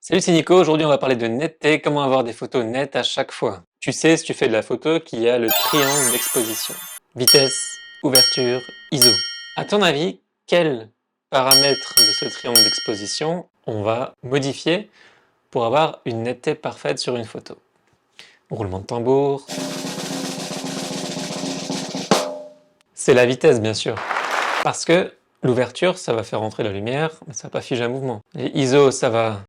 Salut, c'est Nico. Aujourd'hui, on va parler de netteté, comment avoir des photos nettes à chaque fois. Tu sais, si tu fais de la photo, qu'il y a le triangle d'exposition. Vitesse, ouverture, ISO. À ton avis, quels paramètres de ce triangle d'exposition on va modifier pour avoir une netteté parfaite sur une photo? Roulement de tambour. C'est la vitesse, bien sûr. Parce que l'ouverture, ça va faire entrer la lumière, mais ça va pas figer un mouvement. Et ISO, ça va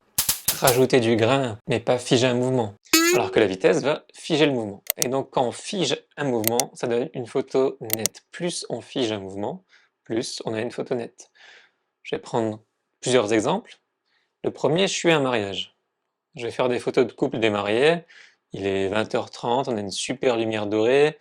rajouter du grain, mais pas figer un mouvement. Alors que la vitesse va figer le mouvement. Et donc quand on fige un mouvement, ça donne une photo nette. Plus on fige un mouvement, plus on a une photo nette. Je vais prendre plusieurs exemples. Le premier, je suis à un mariage. Je vais faire des photos de couple des mariés. Il est 20h30, on a une super lumière dorée.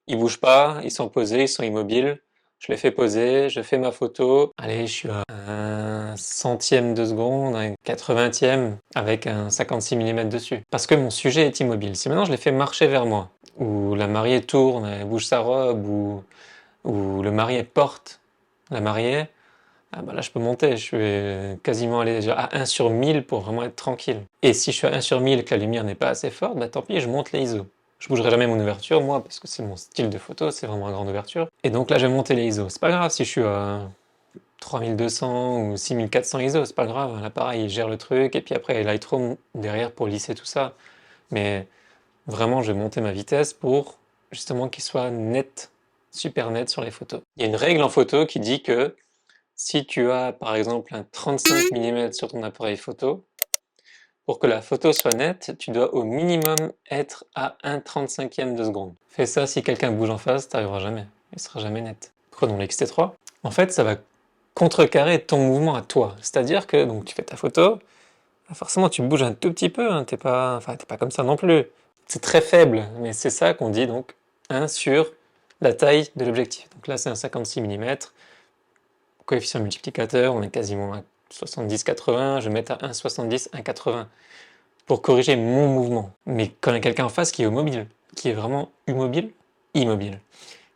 Ils bougent pas, ils sont posés, ils sont immobiles. Je les fais poser, je fais ma photo. Allez, je suis à un centième de seconde, un 80e avec un 56 mm dessus. Parce que mon sujet est immobile. Si maintenant je les fais marcher vers moi, ou la mariée tourne, elle bouge sa robe, ou le marié porte la mariée, ah bah là je peux monter, je vais quasiment aller déjà à 1 sur 1000 pour vraiment être tranquille. Et si je suis à 1 sur 1000 et que la lumière n'est pas assez forte, bah tant pis, je monte les ISO. Je bougerai jamais mon ouverture, moi, parce que c'est mon style de photo, c'est vraiment une grande ouverture. Et donc là, je vais monter les ISO. C'est pas grave si je suis à 3200 ou 6400 ISO, c'est pas grave. L'appareil, il gère le truc, et puis après, il y a Lightroom derrière pour lisser tout ça. Mais vraiment, je vais monter ma vitesse pour justement qu'il soit net, super net sur les photos. Il y a une règle en photo qui dit que si tu as par exemple un 35 mm sur ton appareil photo, pour que la photo soit nette, tu dois au minimum être à 1/35e de seconde. Fais ça, si quelqu'un bouge en face, t'arriveras jamais. Il sera jamais net. Prenons l'X-T3. En fait, ça va contrecarrer ton mouvement à toi. C'est-à-dire que donc tu fais ta photo, forcément tu bouges un tout petit peu, hein, t'es pas comme ça non plus. C'est très faible, mais c'est ça qu'on dit donc 1 sur la taille de l'objectif. Donc là c'est un 56 mm. Coefficient multiplicateur, on est quasiment à 70-80, je vais mettre à 1,70, 1,80 pour corriger mon mouvement. Mais quand il y a quelqu'un en face qui est immobile, qui est vraiment immobile,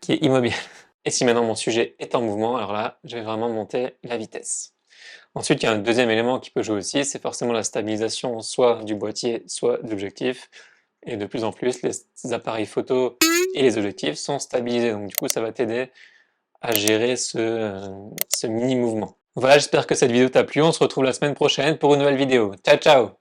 qui est immobile. Et si maintenant mon sujet est en mouvement, alors là, je vais vraiment monter la vitesse. Ensuite, il y a un deuxième élément qui peut jouer aussi, c'est forcément la stabilisation soit du boîtier, soit de l'objectif. Et de plus en plus, les appareils photo et les objectifs sont stabilisés. Donc du coup, ça va t'aider à gérer ce mini mouvement. Voilà, j'espère que cette vidéo t'a plu. On se retrouve la semaine prochaine pour une nouvelle vidéo. Ciao, ciao!